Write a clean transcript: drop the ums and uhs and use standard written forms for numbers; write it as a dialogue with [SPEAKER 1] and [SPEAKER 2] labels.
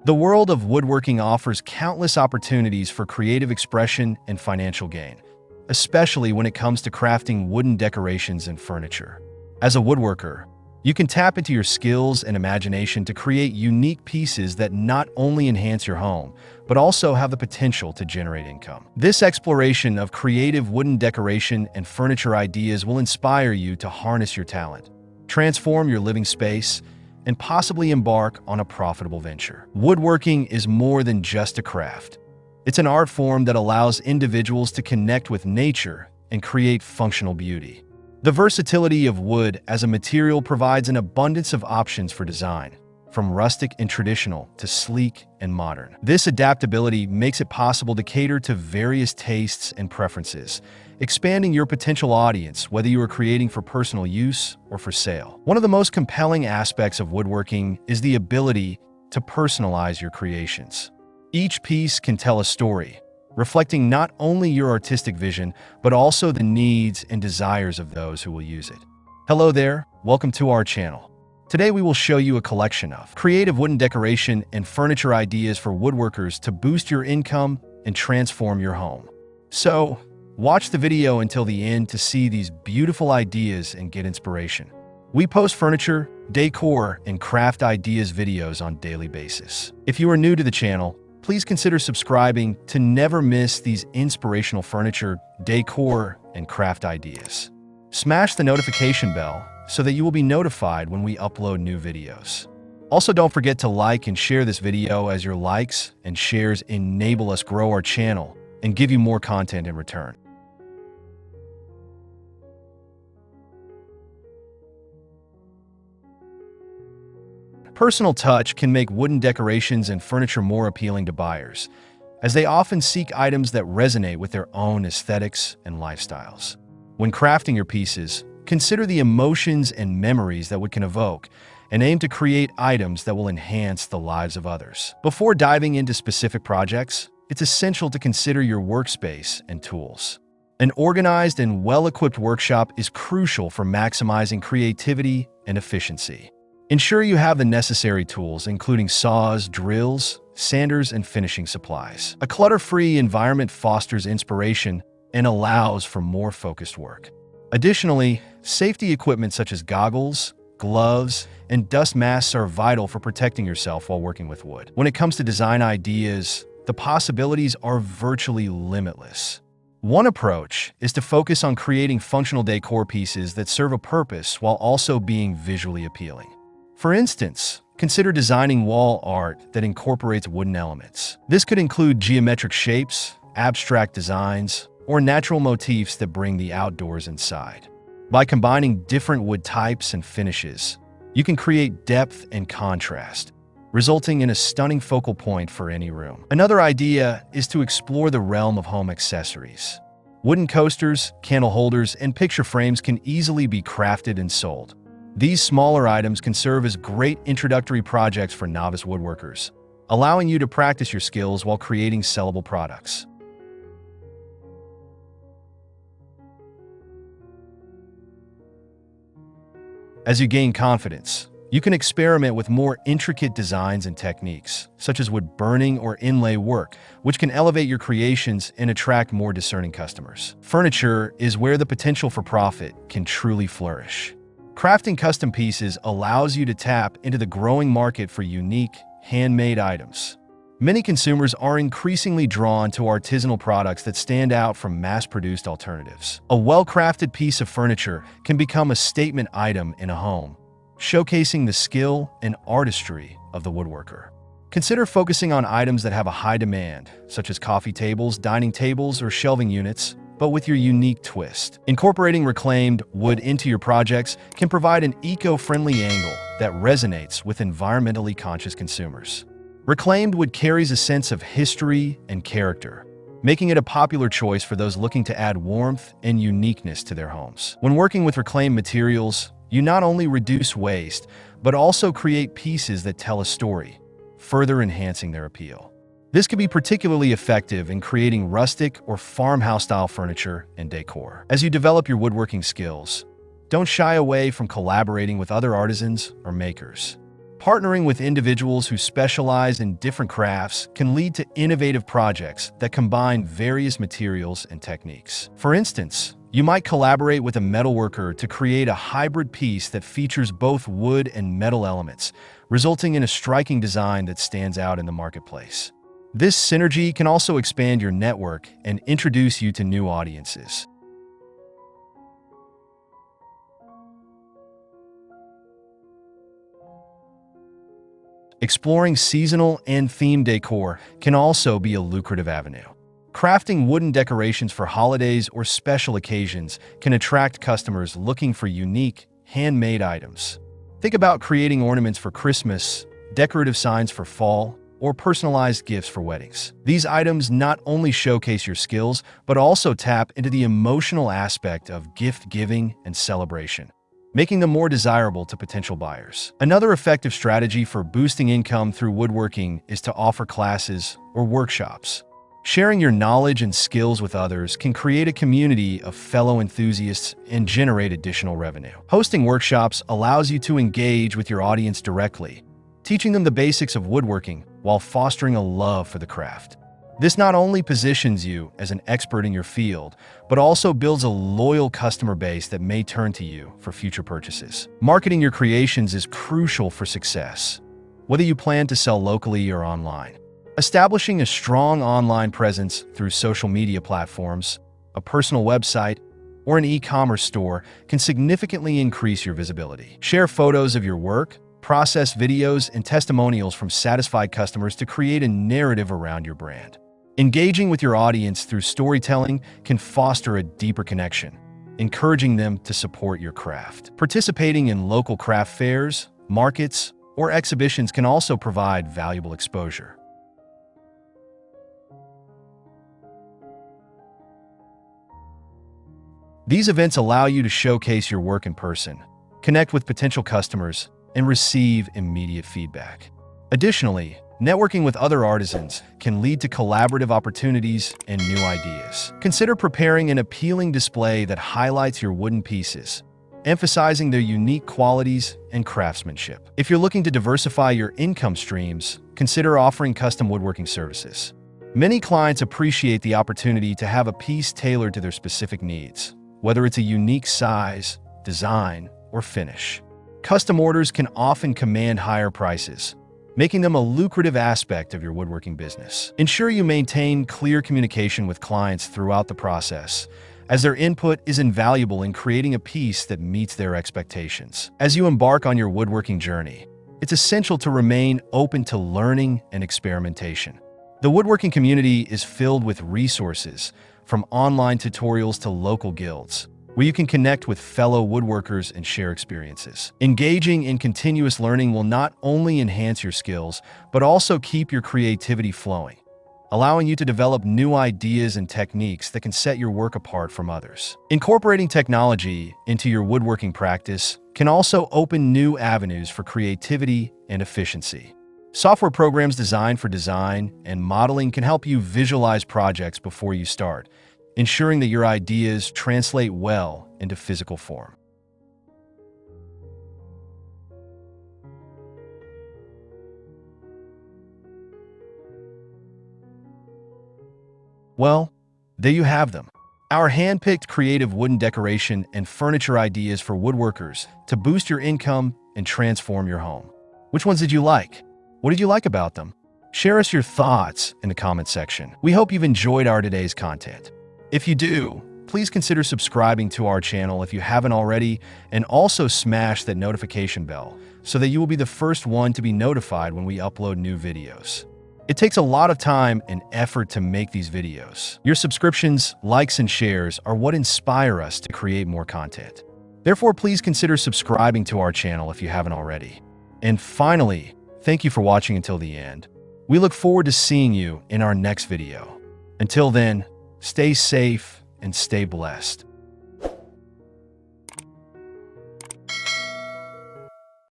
[SPEAKER 1] The world of woodworking offers countless opportunities for creative expression and financial gain, especially when it comes to crafting wooden decorations and furniture. As a woodworker, you can tap into your skills and imagination to create unique pieces that not only enhance your home, but also have the potential to generate income. This exploration of creative wooden decoration and furniture ideas will inspire you to harness your talent, transform your living space, and possibly embark on a profitable venture. Woodworking is more than just a craft. It's an art form that allows individuals to connect with nature and create functional beauty. The versatility of wood as a material provides an abundance of options for design, from rustic and traditional to sleek and modern. This adaptability makes it possible to cater to various tastes and preferences, expanding your potential audience whether you are creating for personal use or for sale. One of the most compelling aspects of woodworking is the ability to personalize your creations. Each piece can tell a story, reflecting not only your artistic vision, but also the needs and desires of those who will use it. Hello there, welcome to our channel. Today we will show you a collection of creative wooden decoration and furniture ideas for woodworkers to boost your income and transform your home. So, watch the video until the end to see these beautiful ideas and get inspiration. We post furniture, decor, and craft ideas videos on a daily basis. If you are new to the channel, please consider subscribing to never miss these inspirational furniture, decor, and craft ideas. Smash the notification bell so that you will be notified when we upload new videos. Also, don't forget to like and share this video, as your likes and shares enable us grow our channel and give you more content in return. Personal touch can make wooden decorations and furniture more appealing to buyers, as they often seek items that resonate with their own aesthetics and lifestyles. When crafting your pieces, consider the emotions and memories that we can evoke, and aim to create items that will enhance the lives of others. Before diving into specific projects, it's essential to consider your workspace and tools. An organized and well-equipped workshop is crucial for maximizing creativity and efficiency. Ensure you have the necessary tools, including saws, drills, sanders, and finishing supplies. A clutter-free environment fosters inspiration and allows for more focused work. Additionally, safety equipment such as goggles, gloves, and dust masks are vital for protecting yourself while working with wood. When it comes to design ideas, the possibilities are virtually limitless. One approach is to focus on creating functional decor pieces that serve a purpose while also being visually appealing. For instance, consider designing wall art that incorporates wooden elements. This could include geometric shapes, abstract designs, or natural motifs that bring the outdoors inside. By combining different wood types and finishes, you can create depth and contrast, resulting in a stunning focal point for any room. Another idea is to explore the realm of home accessories. Wooden coasters, candle holders, and picture frames can easily be crafted and sold. These smaller items can serve as great introductory projects for novice woodworkers, allowing you to practice your skills while creating sellable products. As you gain confidence, you can experiment with more intricate designs and techniques, such as wood burning or inlay work, which can elevate your creations and attract more discerning customers. Furniture is where the potential for profit can truly flourish. Crafting custom pieces allows you to tap into the growing market for unique, handmade items. Many consumers are increasingly drawn to artisanal products that stand out from mass-produced alternatives. A well-crafted piece of furniture can become a statement item in a home, showcasing the skill and artistry of the woodworker. Consider focusing on items that have a high demand, such as coffee tables, dining tables, or shelving units, but with your unique twist. Incorporating reclaimed wood into your projects can provide an eco-friendly angle that resonates with environmentally conscious consumers. Reclaimed wood carries a sense of history and character, making it a popular choice for those looking to add warmth and uniqueness to their homes. When working with reclaimed materials, you not only reduce waste, but also create pieces that tell a story, further enhancing their appeal. This can be particularly effective in creating rustic or farmhouse-style furniture and decor. As you develop your woodworking skills, don't shy away from collaborating with other artisans or makers. Partnering with individuals who specialize in different crafts can lead to innovative projects that combine various materials and techniques. For instance, you might collaborate with a metalworker to create a hybrid piece that features both wood and metal elements, resulting in a striking design that stands out in the marketplace. This synergy can also expand your network and introduce you to new audiences. Exploring seasonal and themed decor can also be a lucrative avenue. Crafting wooden decorations for holidays or special occasions can attract customers looking for unique, handmade items. Think about creating ornaments for Christmas, decorative signs for fall, or personalized gifts for weddings. These items not only showcase your skills, but also tap into the emotional aspect of gift giving and celebration, making them more desirable to potential buyers. Another effective strategy for boosting income through woodworking is to offer classes or workshops. Sharing your knowledge and skills with others can create a community of fellow enthusiasts and generate additional revenue. Hosting workshops allows you to engage with your audience directly, teaching them the basics of woodworking while fostering a love for the craft. This not only positions you as an expert in your field, but also builds a loyal customer base that may turn to you for future purchases. Marketing your creations is crucial for success, whether you plan to sell locally or online. Establishing a strong online presence through social media platforms, a personal website, or an e-commerce store can significantly increase your visibility. Share photos of your work, process videos, and testimonials from satisfied customers to create a narrative around your brand. Engaging with your audience through storytelling can foster a deeper connection, encouraging them to support your craft. Participating in local craft fairs, markets, or exhibitions can also provide valuable exposure. These events allow you to showcase your work in person, connect with potential customers, and receive immediate feedback. Additionally, networking with other artisans can lead to collaborative opportunities and new ideas. Consider preparing an appealing display that highlights your wooden pieces, emphasizing their unique qualities and craftsmanship. If you're looking to diversify your income streams, consider offering custom woodworking services. Many clients appreciate the opportunity to have a piece tailored to their specific needs, whether it's a unique size, design, or finish. Custom orders can often command higher prices, making them a lucrative aspect of your woodworking business. Ensure you maintain clear communication with clients throughout the process, as their input is invaluable in creating a piece that meets their expectations. As you embark on your woodworking journey, it's essential to remain open to learning and experimentation. The woodworking community is filled with resources, from online tutorials to local guilds, where you can connect with fellow woodworkers and share experiences. Engaging in continuous learning will not only enhance your skills, but also keep your creativity flowing, allowing you to develop new ideas and techniques that can set your work apart from others. Incorporating technology into your woodworking practice can also open new avenues for creativity and efficiency. Software programs designed for design and modeling can help you visualize projects before you start, ensuring that your ideas translate well into physical form. Well, there you have them. Our hand-picked creative wooden decoration and furniture ideas for woodworkers to boost your income and transform your home. Which ones did you like? What did you like about them? Share us your thoughts in the comment section. We hope you've enjoyed our today's content. If you do, please consider subscribing to our channel if you haven't already, and also smash that notification bell so that you will be the first one to be notified when we upload new videos. It takes a lot of time and effort to make these videos. Your subscriptions, likes, and shares are what inspire us to create more content. Therefore, please consider subscribing to our channel if you haven't already. And finally, thank you for watching until the end. We look forward to seeing you in our next video. Until then, stay safe and stay blessed.